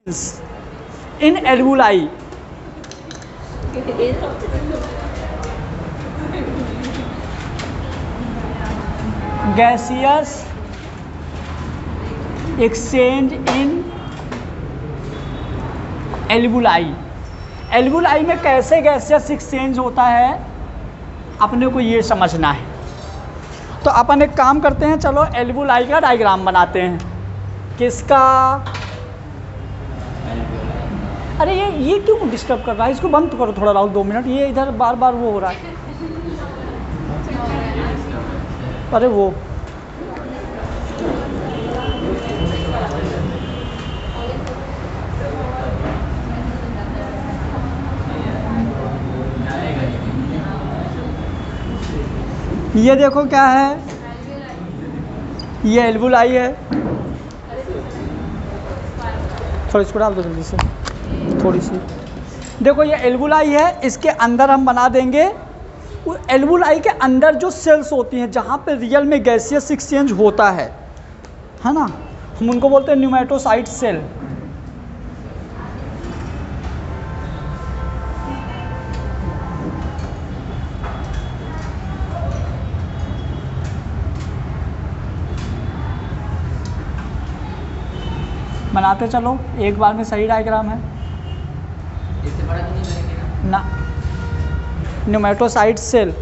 इन alveoli. Gaseous exchange इन alveoli. Alveoli में कैसे gaseous exchange होता है अपने को ये समझना है। तो अपन एक काम करते हैं, चलो एल्वुलाई का डायग्राम बनाते हैं। किसका? अरे ये क्यों डिस्टर्ब कर रहा है? इसको बंद करो थोड़ा राहुल, 2 मिनट। ये इधर बार बार वो हो रहा है। अरे वो ये देखो क्या है, ये एल्वुलाई है। थोड़ा इसको डाल दो जल्दी से, थोड़ी सी। देखो ये एल्वुलाई है, इसके अंदर हम बना देंगे। एल्वुलाई के अंदर जो सेल्स होती हैं जहाँ पे रियल में गैसियस एक्सचेंज होता है ना, हम उनको बोलते हैं न्यूमेटोसाइट सेल। बनाते चलो, एक बार में सही डायग्राम है इससे बड़ा तो नहीं बनेगा ना। न्यूमेटोसाइट सेल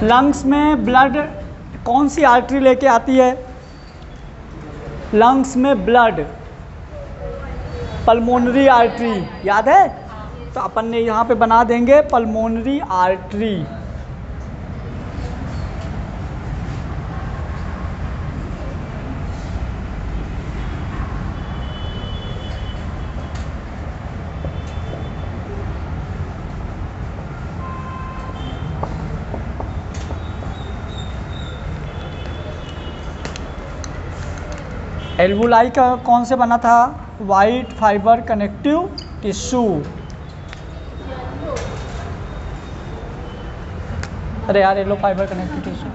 लंग्स में ब्लड कौन सी आर्टरी लेके आती है? लंग्स में ब्लड पल्मोनरी आर्टरी, याद है? तो अपन ने यहाँ पे बना देंगे पल्मोनरी आर्टरी। एल्वुलाई का कौन से बना था? White fibre connective tissue. अरे यार, yellow fibre connective tissue.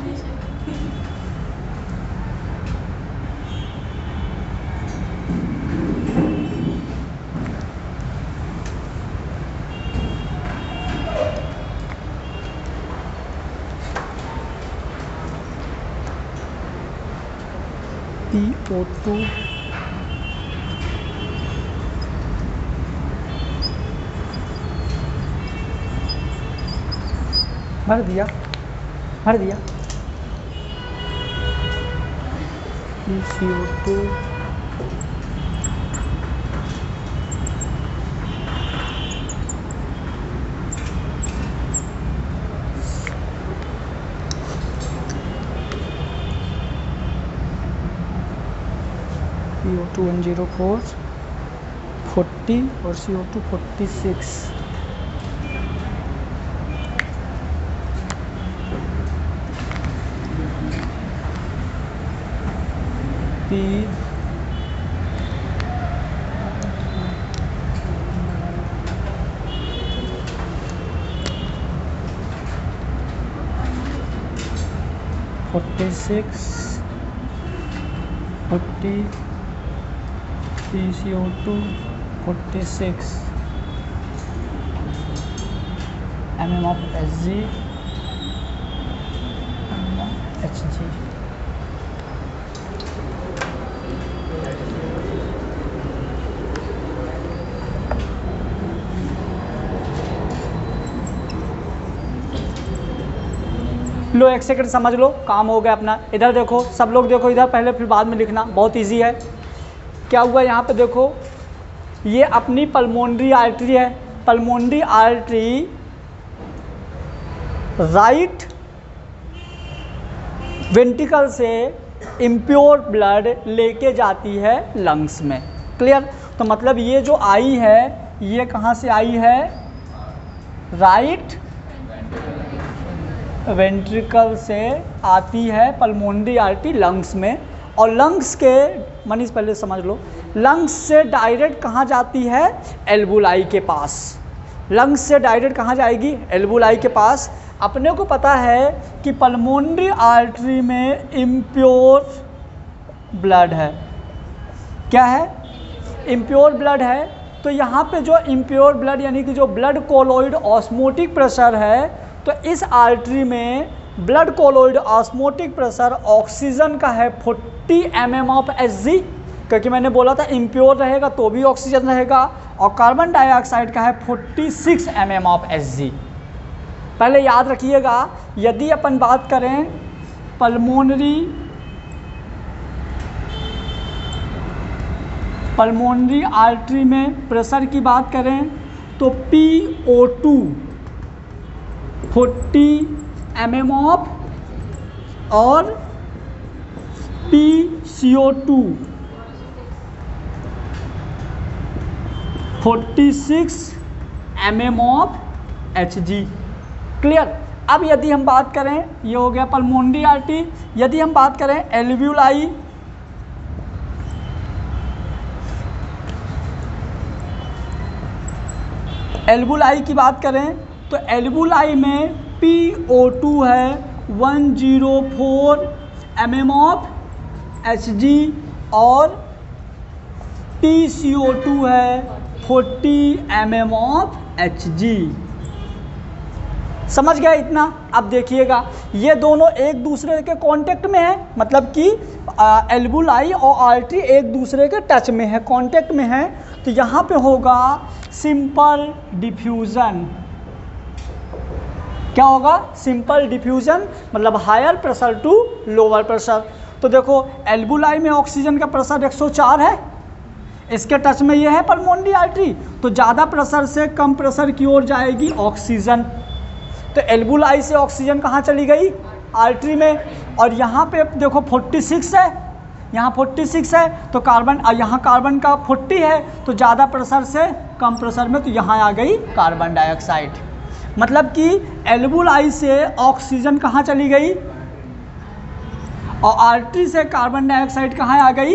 PO2 भर दिया CO2 CO2 104 40 और CO2 46। P 46 40 PCO2 46 mm of Hg Hg। लो एक सेकंड समझ लो, काम हो गया अपना। इधर देखो सब लोग, देखो इधर, पहले फिर बाद में लिखना, बहुत इजी है। क्या हुआ यहाँ पे देखो, ये अपनी पल्मोनरी आर्टरी है। पल्मोनरी आर्टरी राइट वेंट्रिकल से इम्प्योर ब्लड लेके जाती है लंग्स में। क्लियर? तो मतलब ये जो आई है, ये कहाँ से आई है? राइट वेंट्रिकल से आती है पल्मोनरी आर्टरी लंग्स में, और लंग्स के मनीष पहले समझ लो, लंग्स से डायरेक्ट कहाँ जाती है? एल्वुलाई के पास। लंग्स से डायरेक्ट कहाँ जाएगी? एल्वुलाई के पास। अपने को पता है कि पल्मोनरी आर्टरी में इम्प्योर ब्लड है। क्या है? इम्प्योर ब्लड है। तो यहाँ पे जो इम्प्योर ब्लड यानी कि जो ब्लड कोलॉइड ऑस्मोटिक प्रेशर है, तो इस आर्टरी में blood colloid osmotic pressure oxygen का है 40 mm ऑफ Hg, क्योंकि मैंने बोला था इम्प्योर रहेगा तो भी ऑक्सीजन रहेगा, और कार्बन डाइऑक्साइड का है 46 mm ऑफ Hg। पहले याद रखिएगा, यदि अपन बात करें पल्मोनरी आर्टरी में प्रेशर की बात करें तो PO2 40 mm ऑफ और PCO2 46 mm of Hg। Clear? अब यदि हम बात करें, ये हो गया पल्मोनरी आर्टरी। यदि हम बात करें एल्वुलाई, एल्वुलाई की बात करें तो एल्वुलाई में PO2 है 104 mm ऑफ Hg और PCO2 है 40 mm ऑफ Hg। समझ गया इतना? अब देखिएगा, ये दोनों एक दूसरे के कांटेक्ट में है, मतलब कि एल्वुलाई और आर्टरी एक दूसरे के टच में है, कांटेक्ट में है। तो यहाँ पे होगा सिंपल डिफ्यूजन। क्या होगा? सिंपल डिफ्यूजन, मतलब higher pressure to lower pressure. तो देखो एल्वुलाई में ऑक्सीजन का प्रेशर 104 है, इसके टच में ये है पल्मोनरी आर्टरी, तो ज़्यादा प्रेशर से कम प्रेशर की ओर जाएगी ऑक्सीजन। तो एल्वुलाई से ऑक्सीजन कहाँ चली गई? आर्टरी में। और यहाँ पे देखो 46 है, यहाँ 46 है, तो कार्बन, यहाँ कार्बन का 40 है, तो ज़्यादा प्रेशर से कम प्रेशर में, तो यहाँ आ गई कार्बन डाइऑक्साइड। मतलब कि एल्वुलाई से ऑक्सीजन कहाँ चली गई और आर्टरी से कार्बन डाइऑक्साइड कहाँ आ गई?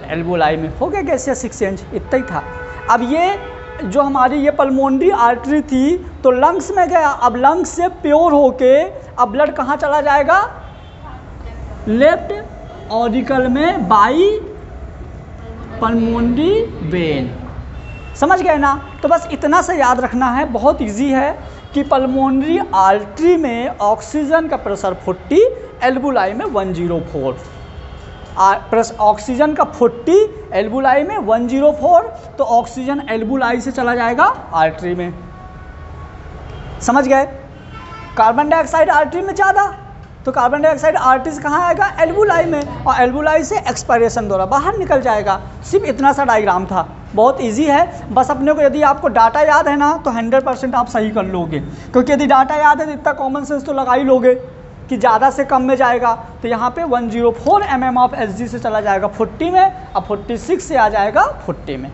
एल्वुलाई में। हो गया गैसियस एक्सचेंज, इतना ही था। अब ये जो हमारी ये पल्मोनरी आर्टरी थी तो लंग्स में गया, अब लंग्स से प्योर होके अब ब्लड कहाँ चला जाएगा? लेफ्ट ऑरिकल में बाई पल्मोनरी वेन। समझ गए ना? तो बस इतना से याद रखना है, बहुत इजी है कि पल्मोनरी आर्टरी में ऑक्सीजन का प्रेशर 40, एल्वुलाई में 104। ऑक्सीजन का 40, एल्वुलाई में 104, तो ऑक्सीजन एल्वुलाई से चला जाएगा आर्टरी में। समझ गए? कार्बन डाइऑक्साइड आर्टरी में ज़्यादा, तो कार्बन डाइऑक्साइड आर्टरी से कहाँ आएगा? एल्वुलाई में, और एल्वुलाई से एक्सपायरेशन द्वारा बाहर निकल जाएगा। सिर्फ इतना सा डायग्राम था, बहुत इजी है। बस अपने को यदि आपको डाटा याद है ना तो 100% आप सही कर लोगे, क्योंकि यदि डाटा याद है तो इतना कॉमन सेंस तो लगा ही लोगे कि ज़्यादा से कम में जाएगा। तो यहाँ पे 104 mm ऑफ Hg से चला जाएगा 40 में, अब 46 से आ जाएगा 40 में।